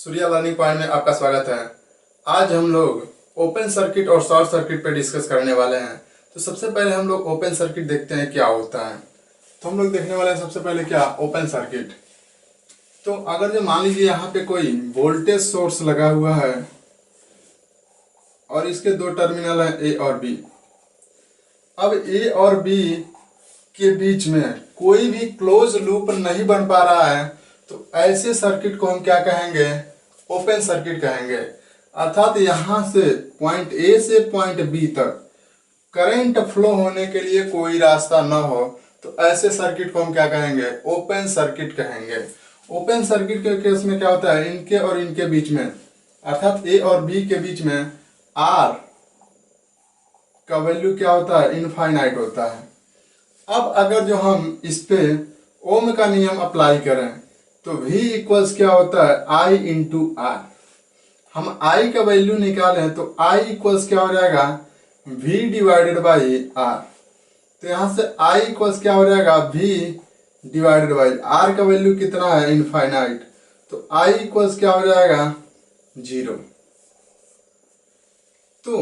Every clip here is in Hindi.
सूर्या लर्निंग पॉइंट में आपका स्वागत है। आज हम लोग ओपन सर्किट और शॉर्ट सर्किट पे डिस्कस करने वाले हैं। तो सबसे पहले हम लोग ओपन सर्किट देखते हैं क्या होता है। तो हम लोग देखने वाले हैं सबसे पहले क्या ओपन सर्किट। तो अगर जो मान लीजिए यहाँ पे कोई वोल्टेज सोर्स लगा हुआ है और इसके दो टर्मिनल हैं ए और बी। अब ए और बी के बीच में कोई भी क्लोज लूप नहीं बन पा रहा है, तो ऐसे सर्किट को हम क्या कहेंगे? ओपन सर्किट कहेंगे। अर्थात यहां से पॉइंट ए से पॉइंट बी तक करंट फ्लो होने के लिए कोई रास्ता न हो, तो ऐसे सर्किट को हम क्या कहेंगे? ओपन सर्किट कहेंगे। ओपन सर्किट के केस में क्या होता है? इनके और इनके बीच में अर्थात ए और बी के बीच में आर का वैल्यू क्या होता है? इनफाइनाइट होता है। अब अगर जो हम इस पे ओम का नियम अप्लाई करें तो V इक्वल्स क्या होता है? I into R. हम I का वैल्यू निकालें तो I इक्वल्स क्या हो जाएगा? V divided by R। तो यहां से I इक्वल्स क्या हो जाएगा? V डिवाइडेड बाई R का वैल्यू कितना है? इनफाइनाइट। तो I इक्वल्स क्या हो जाएगा? 0। तो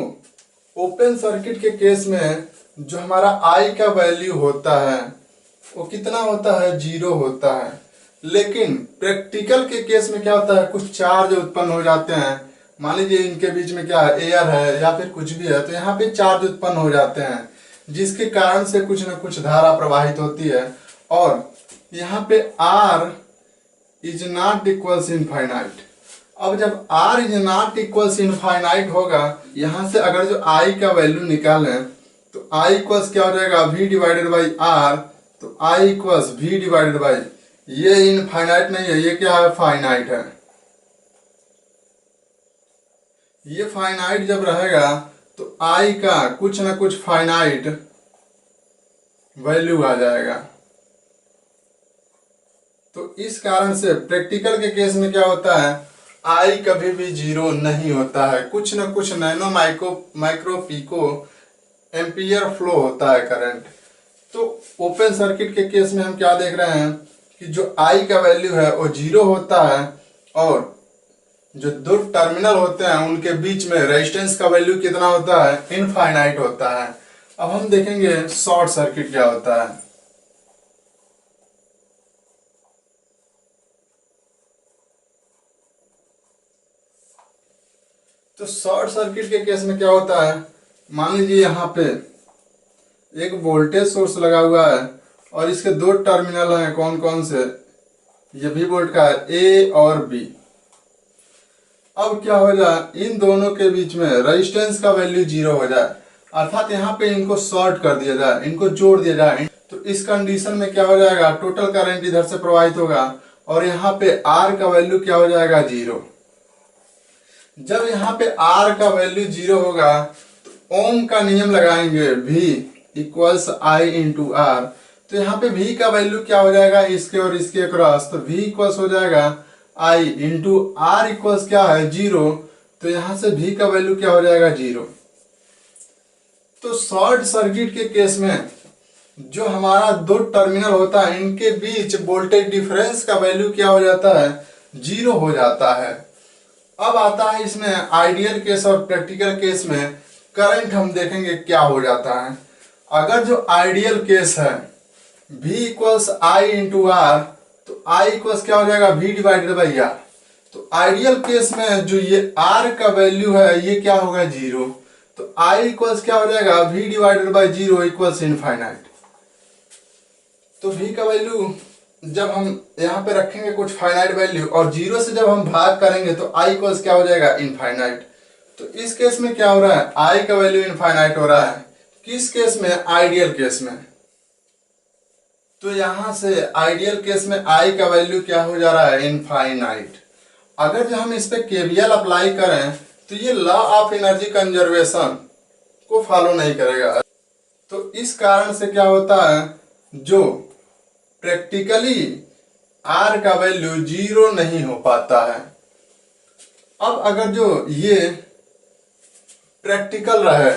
ओपन सर्किट के केस में जो हमारा I का वैल्यू होता है वो कितना होता है? 0 होता है। लेकिन प्रैक्टिकल के केस में क्या होता है? कुछ चार्ज उत्पन्न हो जाते हैं। मान लीजिए इनके बीच में क्या है? एयर है या फिर कुछ भी है, तो यहाँ पे चार्ज उत्पन्न हो जाते हैं जिसके कारण से कुछ न कुछ धारा प्रवाहित होती है। और यहाँ पे R is not equals infinite. अब जब R is not equals infinite होगा, यहाँ से अगर जो I का वैल्यू निकालें तो I इक्वल्स क्या हो जाएगा? V divided by R। तो I equals V divided by, ये इनफाइनाइट नहीं है, ये क्या है? फाइनाइट है। ये फाइनाइट जब रहेगा तो I का कुछ ना कुछ फाइनाइट वैल्यू आ जाएगा। तो इस कारण से प्रैक्टिकल के केस में क्या होता है? I कभी भी 0 नहीं होता है। कुछ ना कुछ nano micro pico ampere flow होता है करंट। तो ओपन सर्किट के केस में हम क्या देख रहे हैं कि जो I का वैल्यू है वो 0 होता है और जो दो टर्मिनल होते हैं उनके बीच में रेजिस्टेंस का वैल्यू कितना होता है? इनफाइनाइट होता है। अब हम देखेंगे शॉर्ट सर्किट क्या होता है। तो शॉर्ट सर्किट के केस में क्या होता है? मान लीजिए यहाँ पे एक वोल्टेज सोर्स लगा हुआ है और इसके दो टर्मिनल हैं। कौन कौन से? ये भी वोल्ट का है, ए और बी। अब क्या हो जाए? इन दोनों के बीच में रेजिस्टेंस का वैल्यू 0 हो जाए, अर्थात यहाँ पे इनको शॉर्ट कर दिया जाए, इनको जोड़ दिया जाए। तो इस कंडीशन में क्या हो जाएगा? टोटल करंट इधर से प्रवाहित होगा और यहाँ पे R का वैल्यू क्या हो जाएगा? 0। जब यहाँ पे R का वैल्यू 0 होगा तो ओम का नियम लगाएंगे, V equals I into R. तो यहाँ पे V का वैल्यू क्या हो जाएगा? इसके और इसके क्रॉस, तो V इक्वल्स हो जाएगा I इंटू आर इक्वल्स क्या है? 0। तो यहाँ से V का वैल्यू क्या हो जाएगा? 0। तो शॉर्ट सर्किट के केस में जो हमारा दो टर्मिनल होता है इनके बीच वोल्टेज डिफरेंस का वैल्यू क्या हो जाता है? 0 हो जाता है। अब आता है इसमें आइडियल केस और प्रैक्टिकल केस में करंट हम देखेंगे क्या हो जाता है। अगर जो आइडियल केस है V equals I into R, तो I इक्वल्स क्या हो जाएगा? V divided by R. तो आइडियल केस में जो ये R का वैल्यू है ये क्या होगा? 0। तो I इक्वल्स क्या हो जाएगा? V divided by 0 equals infinite. तो V का वैल्यू जब हम यहाँ पे रखेंगे कुछ फाइनाइट वैल्यू और 0 से जब हम भाग करेंगे तो I इक्वल्स क्या हो जाएगा? इनफाइनाइट। तो इस केस में क्या हो रहा है? I का वैल्यू इनफाइनाइट हो रहा है। किस केस में? आइडियल केस में। तो यहां से आइडियल केस में I का वैल्यू क्या हो जा रहा है? इनफाइनाइट। अगर जो हम इस पे KVL अप्लाई करें तो ये लॉ ऑफ एनर्जी कंजर्वेशन को फॉलो नहीं करेगा। तो इस कारण से क्या होता है? जो प्रैक्टिकली R का वैल्यू 0 नहीं हो पाता है। अब अगर जो ये प्रैक्टिकल रहे,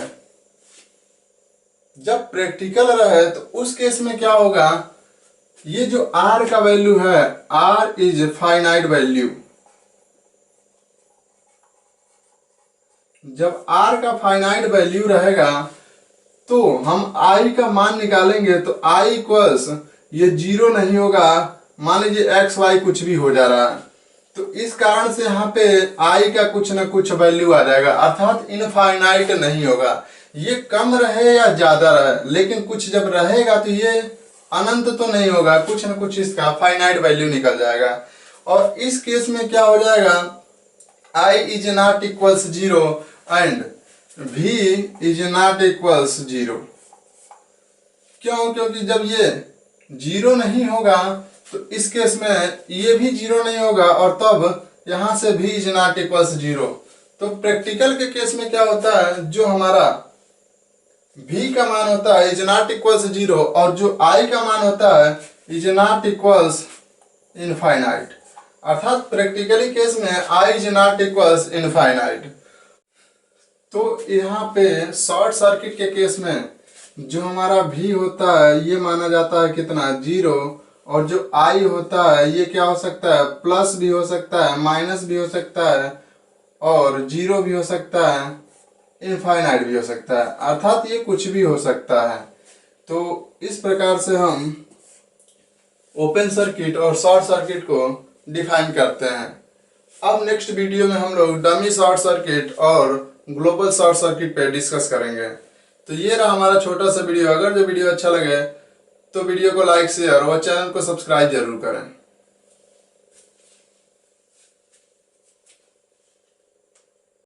जब प्रैक्टिकल रहे तो उस केस में क्या होगा? ये जो R का वैल्यू है, R इज फाइनाइट वैल्यू, जब R का फाइनाइट वैल्यू रहेगा तो हम I का मान निकालेंगे तो I इक्वल्स ये 0 नहीं होगा। मान लीजिए एक्स वाई कुछ भी हो जा रहा है, तो इस कारण से यहाँ पे I का कुछ ना कुछ वैल्यू आ जाएगा, अर्थात इनफाइनाइट नहीं होगा। ये कम रहे या ज्यादा रहे, लेकिन कुछ जब रहेगा तो ये अनंत तो नहीं होगा, कुछ ना कुछ इसका फाइनाइट वैल्यू निकल जाएगा। और इस केस में क्या हो जाएगा, I is not equals 0 and V is not equals 0। क्यों? क्योंकि जब ये 0 नहीं होगा तो इस केस में ये भी 0 नहीं होगा, और तब यहां से V इज नॉट इक्वल्स 0। तो प्रैक्टिकल के केस में क्या होता है, जो हमारा V का मान होता है इज नॉट इक्वल्स 0 और जो I का मान होता है इज नॉट इक्वल्स इनफाइनाइट, अर्थात प्रैक्टिकली केस में I is not equals infinite. तो यहाँ पे शॉर्ट सर्किट के केस में जो हमारा V होता है ये माना जाता है कितना, 0, और जो I होता है ये क्या हो सकता है, प्लस भी हो सकता है, माइनस भी हो सकता है, और 0 भी हो सकता है, इनफाइनाइट भी हो सकता है, अर्थात ये कुछ भी हो सकता है। तो इस प्रकार से हम ओपन सर्किट और शॉर्ट सर्किट को डिफाइन करते हैं। अब नेक्स्ट वीडियो में हम लोग डमी शॉर्ट सर्किट और ग्लोबल शॉर्ट सर्किट पे डिस्कस करेंगे। तो ये रहा हमारा छोटा सा वीडियो। अगर जो वीडियो अच्छा लगे तो वीडियो को लाइक शेयर और चैनल को सब्सक्राइब जरूर करें।